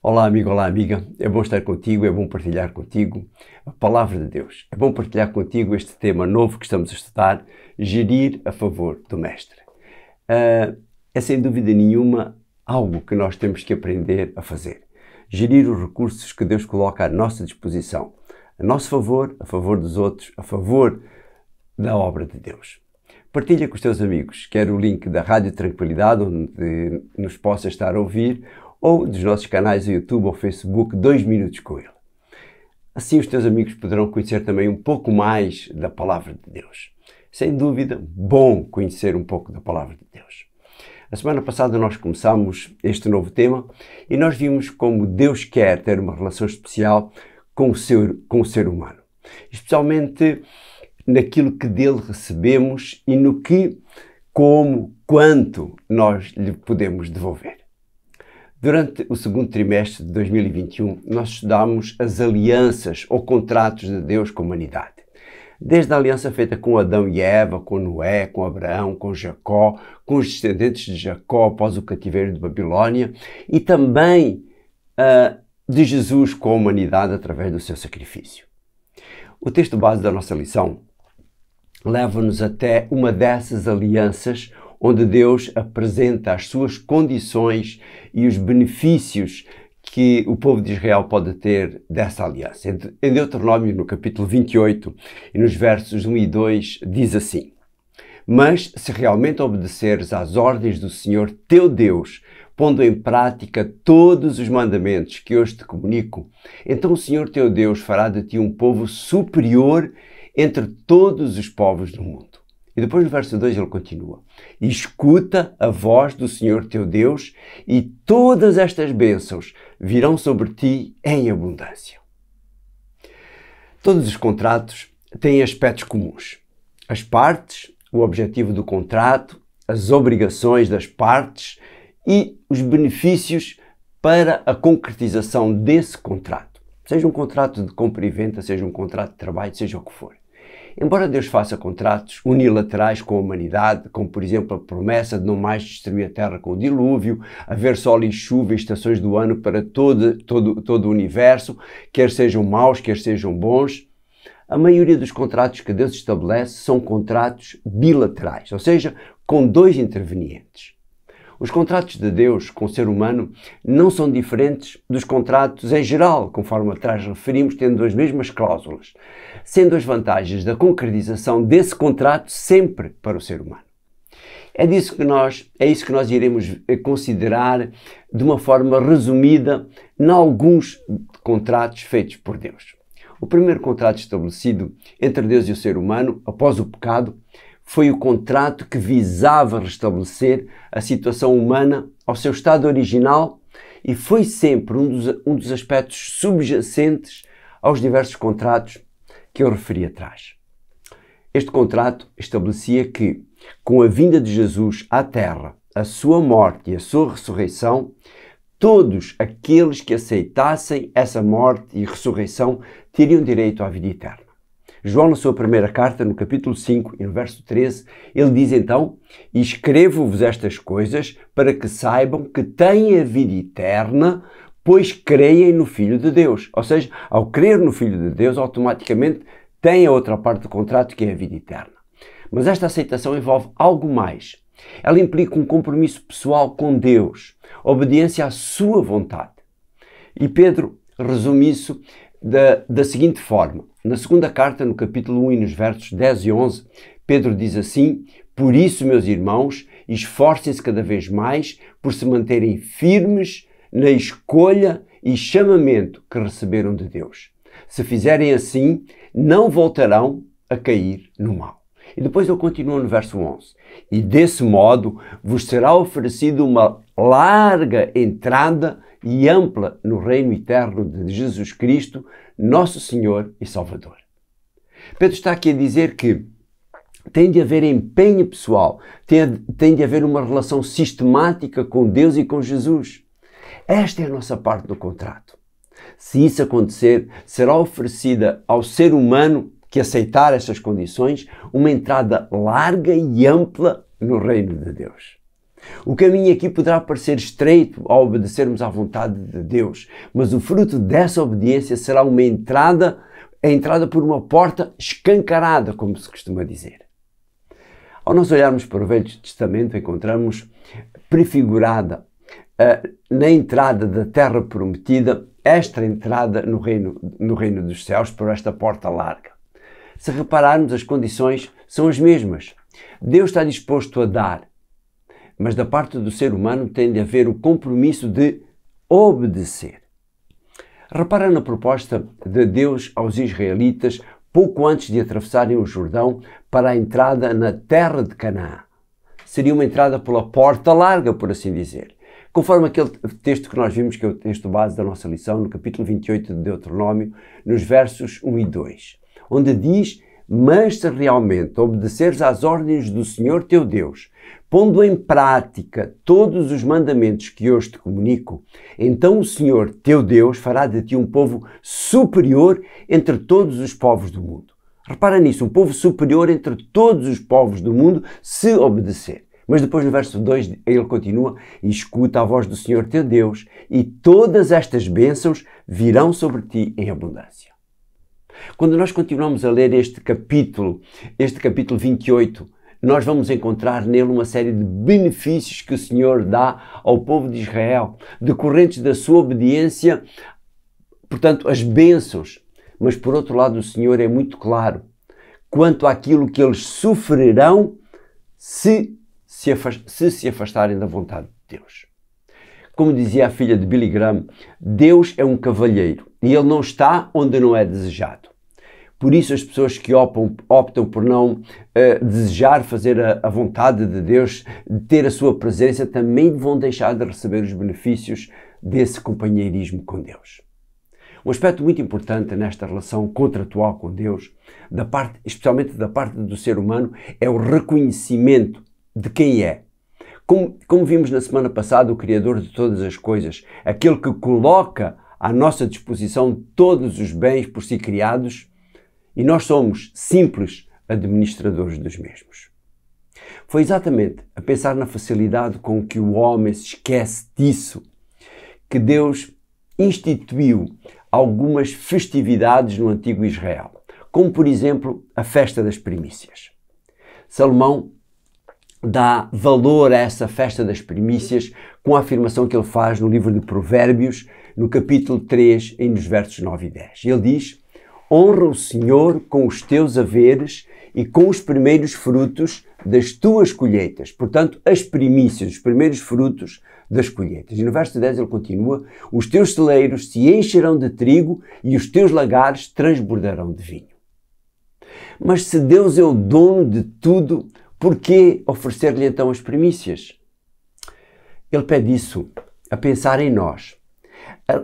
Olá amigo, olá amiga, é bom estar contigo, é bom partilhar contigo a Palavra de Deus. É bom partilhar contigo este tema novo que estamos a estudar, gerir a favor do Mestre. É sem dúvida nenhuma algo que nós temos que aprender a fazer. Gerir os recursos que Deus coloca à nossa disposição, a nosso favor, a favor dos outros, a favor da obra de Deus. Partilha com os teus amigos, quer o link da Rádio Tranquilidade, onde nos possa estar a ouvir, ou dos nossos canais do YouTube ou Facebook, 2 minutos com ele. Assim os teus amigos poderão conhecer também um pouco mais da Palavra de Deus. Sem dúvida, bom conhecer um pouco da Palavra de Deus. A semana passada nós começámos este novo tema e nós vimos como Deus quer ter uma relação especial com o ser humano. Especialmente naquilo que dele recebemos e no que, como, quanto nós lhe podemos devolver. Durante o segundo trimestre de 2021, nós estudámos as alianças ou contratos de Deus com a humanidade. Desde a aliança feita com Adão e Eva, com Noé, com Abraão, com Jacó, com os descendentes de Jacó após o cativeiro de Babilônia e também de Jesus com a humanidade através do seu sacrifício. O texto base da nossa lição leva-nos até uma dessas alianças onde Deus apresenta as suas condições e os benefícios que o povo de Israel pode ter dessa aliança. Em Deuteronômio, no capítulo 28 e nos versos 1 e 2, diz assim: Mas se realmente obedeceres às ordens do Senhor teu Deus, pondo em prática todos os mandamentos que hoje te comunico, então o Senhor teu Deus fará de ti um povo superior entre todos os povos do mundo. E depois no verso 2 ele continua: E escuta a voz do Senhor teu Deus, e todas estas bênçãos virão sobre ti em abundância. Todos os contratos têm aspectos comuns. As partes, o objetivo do contrato, as obrigações das partes e os benefícios para a concretização desse contrato. Seja um contrato de compra e venda, seja um contrato de trabalho, seja o que for. Embora Deus faça contratos unilaterais com a humanidade, como por exemplo a promessa de não mais destruir a terra com o dilúvio, haver sol e chuva e estações do ano para todo o universo, quer sejam maus, quer sejam bons, a maioria dos contratos que Deus estabelece são contratos bilaterais, ou seja, com dois intervenientes. Os contratos de Deus com o ser humano não são diferentes dos contratos em geral, conforme atrás referimos, tendo as mesmas cláusulas, sendo as vantagens da concretização desse contrato sempre para o ser humano. É isso que nós iremos considerar de uma forma resumida em alguns contratos feitos por Deus. O primeiro contrato estabelecido entre Deus e o ser humano, após o pecado, foi o contrato que visava restabelecer a situação humana ao seu estado original e foi sempre um dos aspectos subjacentes aos diversos contratos que eu referi atrás. Este contrato estabelecia que, com a vinda de Jesus à Terra, a sua morte e a sua ressurreição, todos aqueles que aceitassem essa morte e ressurreição teriam direito à vida eterna. João, na sua primeira carta, no capítulo 5 e no verso 13, ele diz então: E escrevo-vos estas coisas para que saibam que têm a vida eterna, pois creem no Filho de Deus. Ou seja, ao crer no Filho de Deus, automaticamente têm a outra parte do contrato, que é a vida eterna. Mas esta aceitação envolve algo mais. Ela implica um compromisso pessoal com Deus, obediência à sua vontade. E Pedro resume isso da seguinte forma. Na segunda carta, no capítulo 1 e nos versos 10 e 11, Pedro diz assim: Por isso, meus irmãos, esforcem-se cada vez mais por se manterem firmes na escolha e chamamento que receberam de Deus. Se fizerem assim, não voltarão a cair no mal. E depois ele continua no verso 11. E desse modo vos será oferecida uma larga entrada e ampla no reino eterno de Jesus Cristo, nosso Senhor e Salvador. Pedro está aqui a dizer que tem de haver empenho pessoal, tem de haver uma relação sistemática com Deus e com Jesus. Esta é a nossa parte do contrato. Se isso acontecer, será oferecida ao ser humano que aceitar essas condições uma entrada larga e ampla no reino de Deus. O caminho aqui poderá parecer estreito ao obedecermos à vontade de Deus, mas o fruto dessa obediência será a entrada por uma porta escancarada, como se costuma dizer. Ao nós olharmos para o Velho Testamento, encontramos prefigurada na entrada da terra prometida, esta entrada no reino dos céus por esta porta larga. Se repararmos, as condições são as mesmas. Deus está disposto a dar, mas da parte do ser humano tem de haver o compromisso de obedecer. Repara na proposta de Deus aos israelitas pouco antes de atravessarem o Jordão para a entrada na terra de Canaã. Seria uma entrada pela porta larga, por assim dizer. Conforme aquele texto que nós vimos, que é o texto base da nossa lição, no capítulo 28 de Deuteronômio, nos versos 1 e 2, onde diz: mas se realmente obedeceres às ordens do Senhor teu Deus, pondo em prática todos os mandamentos que hoje te comunico, então o Senhor teu Deus fará de ti um povo superior entre todos os povos do mundo. Repara nisso, um povo superior entre todos os povos do mundo, se obedecer. Mas depois no verso 2 ele continua: e escuta a voz do Senhor teu Deus, e todas estas bênçãos virão sobre ti em abundância. Quando nós continuamos a ler este capítulo 28, nós vamos encontrar nele uma série de benefícios que o Senhor dá ao povo de Israel, decorrentes da sua obediência, portanto, as bênçãos. Mas por outro lado, o Senhor é muito claro quanto àquilo que eles sofrerão se se afastarem da vontade de Deus. Como dizia a filha de Billy Graham, Deus é um cavalheiro e Ele não está onde não é desejado. Por isso as pessoas que optam por não desejar fazer a vontade de Deus, de ter a sua presença, também vão deixar de receber os benefícios desse companheirismo com Deus. Um aspecto muito importante nesta relação contratual com Deus, especialmente da parte do ser humano, é o reconhecimento de quem é. Como vimos na semana passada, o Criador de todas as coisas, aquele que coloca à nossa disposição todos os bens por si criados, e nós somos simples administradores dos mesmos. Foi exatamente a pensar na facilidade com que o homem se esquece disso que Deus instituiu algumas festividades no antigo Israel, como por exemplo a festa das primícias. Salomão dá valor a essa festa das primícias com a afirmação que ele faz no livro de Provérbios, no capítulo 3, nos versos 9 e 10. Ele diz: honra o Senhor com os teus haveres e com os primeiros frutos das tuas colheitas. Portanto, as primícias, os primeiros frutos das colheitas. E no verso 10 ele continua: os teus celeiros se encherão de trigo e os teus lagares transbordarão de vinho. Mas se Deus é o dono de tudo, por que oferecer-lhe então as primícias? Ele pede isso a pensar em nós,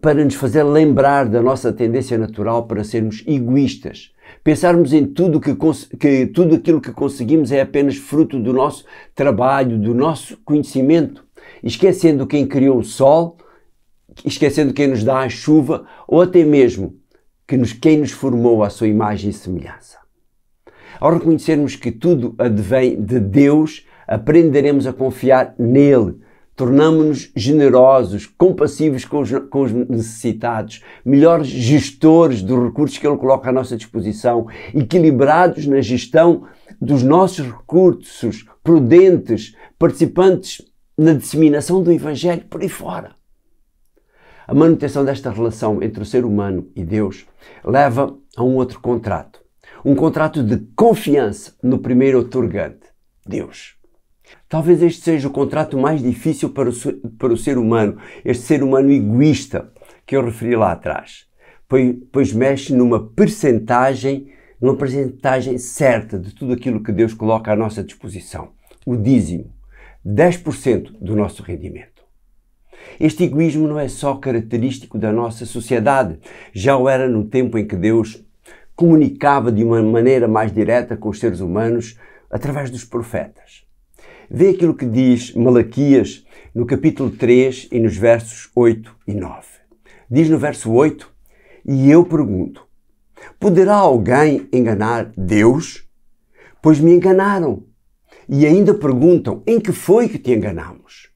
para nos fazer lembrar da nossa tendência natural para sermos egoístas. Pensarmos em tudo aquilo que conseguimos é apenas fruto do nosso trabalho, do nosso conhecimento, esquecendo quem criou o sol, esquecendo quem nos dá a chuva, ou até mesmo quem nos formou à sua imagem e semelhança. Ao reconhecermos que tudo advém de Deus, aprenderemos a confiar nele, tornamo-nos generosos, compassivos com os necessitados, melhores gestores dos recursos que Ele coloca à nossa disposição, equilibrados na gestão dos nossos recursos, prudentes, participantes na disseminação do Evangelho por aí fora. A manutenção desta relação entre o ser humano e Deus leva a um outro contrato. Um contrato de confiança no primeiro otorgante, Deus. Talvez este seja o contrato mais difícil para o ser humano, este ser humano egoísta que eu referi lá atrás, pois mexe numa percentagem certa de tudo aquilo que Deus coloca à nossa disposição, o dízimo, 10% do nosso rendimento. Este egoísmo não é só característico da nossa sociedade, já o era no tempo em que Deus comunicava de uma maneira mais direta com os seres humanos através dos profetas. Vê aquilo que diz Malaquias no capítulo 3 e nos versos 8 e 9. Diz no verso 8: e eu pergunto, poderá alguém enganar Deus? Pois me enganaram. E ainda perguntam: em que foi que te enganamos?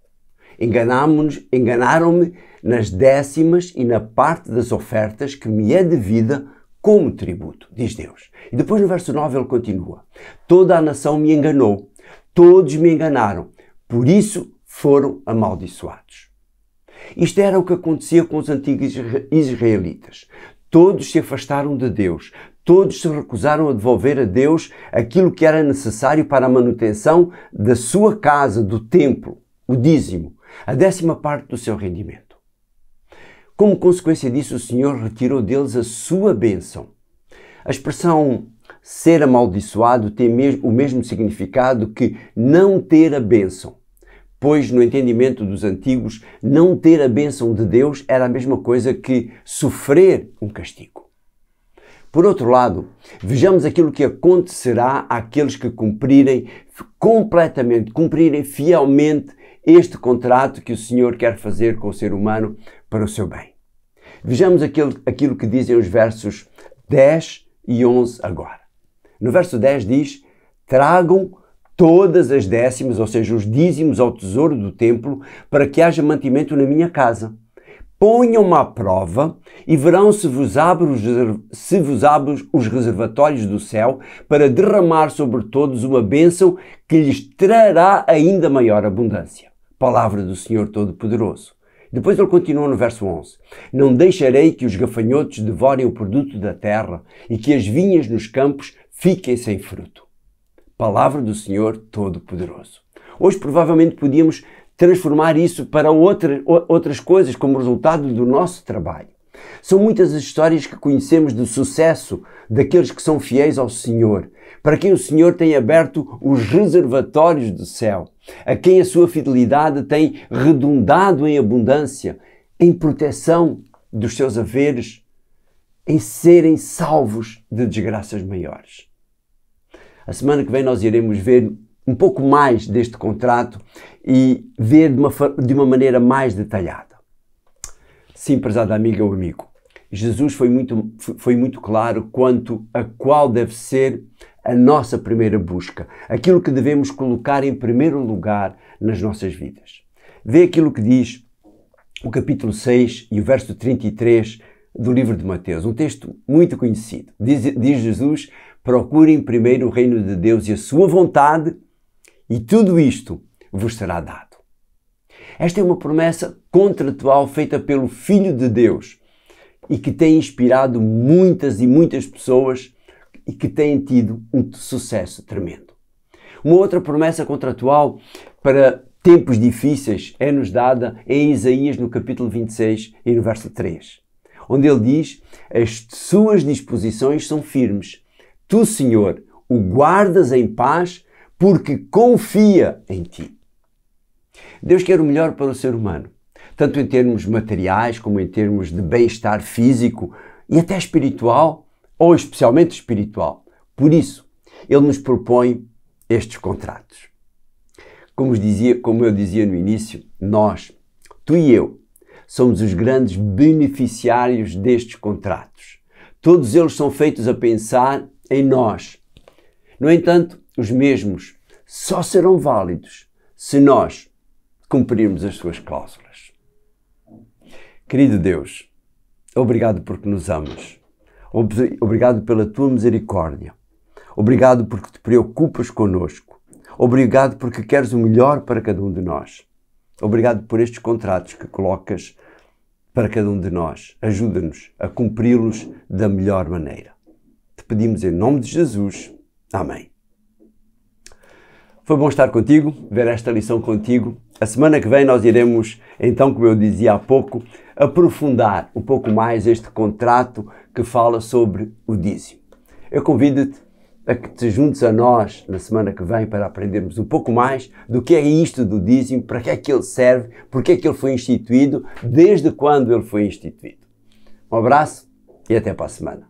Enganaram-me nas décimas e na parte das ofertas que me é devida como tributo, diz Deus. E depois no verso 9 ele continua: toda a nação me enganou, todos me enganaram, por isso foram amaldiçoados. Isto era o que acontecia com os antigos israelitas. Todos se afastaram de Deus, todos se recusaram a devolver a Deus aquilo que era necessário para a manutenção da sua casa, do templo, o dízimo, a 10ª parte do seu rendimento. Como consequência disso, o Senhor retirou deles a sua bênção. A expressão ser amaldiçoado tem o mesmo significado que não ter a bênção, pois no entendimento dos antigos, não ter a bênção de Deus era a mesma coisa que sofrer um castigo. Por outro lado, vejamos aquilo que acontecerá àqueles que cumprirem fielmente este contrato que o Senhor quer fazer com o ser humano para o seu bem. Vejamos aquilo que dizem os versos 10 e 11 agora. No verso 10 diz: tragam todas as décimas, ou seja, os dízimos ao tesouro do templo, para que haja mantimento na minha casa. Ponham-me à prova e verão se vos abro os reservatórios do céu para derramar sobre todos uma bênção que lhes trará ainda maior abundância. Palavra do Senhor Todo-Poderoso. Depois ele continua no verso 11. Não deixarei que os gafanhotos devorem o produto da terra e que as vinhas nos campos fiquem sem fruto. Palavra do Senhor Todo-Poderoso. Hoje provavelmente podíamos transformar isso para outras coisas como resultado do nosso trabalho. São muitas as histórias que conhecemos do sucesso daqueles que são fiéis ao Senhor, para quem o Senhor tem aberto os reservatórios do céu, a quem a sua fidelidade tem redundado em abundância, em proteção dos seus haveres, em serem salvos de desgraças maiores. A semana que vem nós iremos ver um pouco mais deste contrato e ver de uma maneira mais detalhada. Sim, prezada amiga ou amigo, Jesus foi muito claro quanto a qual deve ser a nossa primeira busca, aquilo que devemos colocar em primeiro lugar nas nossas vidas. Vê aquilo que diz o capítulo 6 e o verso 33 do livro de Mateus, um texto muito conhecido. Diz Jesus: procurem primeiro o reino de Deus e a sua vontade, e tudo isto vos será dado. Esta é uma promessa contratual feita pelo Filho de Deus e que tem inspirado muitas e muitas pessoas e que têm tido um sucesso tremendo. Uma outra promessa contratual para tempos difíceis é-nos dada em Isaías no capítulo 26 e no verso 3, onde ele diz: as suas disposições são firmes. Tu, Senhor, o guardas em paz porque confia em ti. Deus quer o melhor para o ser humano, tanto em termos materiais como em termos de bem-estar físico e até espiritual, ou especialmente espiritual. Por isso, Ele nos propõe estes contratos. Como eu dizia no início, nós, tu e eu, somos os grandes beneficiários destes contratos. Todos eles são feitos a pensar em nós. No entanto, os mesmos só serão válidos se nós cumprirmos as suas cláusulas. Querido Deus, obrigado porque nos amas. Obrigado pela tua misericórdia. Obrigado porque te preocupas conosco. Obrigado porque queres o melhor para cada um de nós. Obrigado por estes contratos que colocas para cada um de nós. Ajuda-nos a cumpri-los da melhor maneira. Te pedimos em nome de Jesus. Amém. Foi bom estar contigo, ver esta lição contigo. A semana que vem nós iremos, então, como eu dizia há pouco, aprofundar um pouco mais este contrato que fala sobre o dízimo. Eu convido-te a que te juntes a nós na semana que vem para aprendermos um pouco mais do que é isto do dízimo, para que é que ele serve, porque é que ele foi instituído, desde quando ele foi instituído. Um abraço e até para a semana.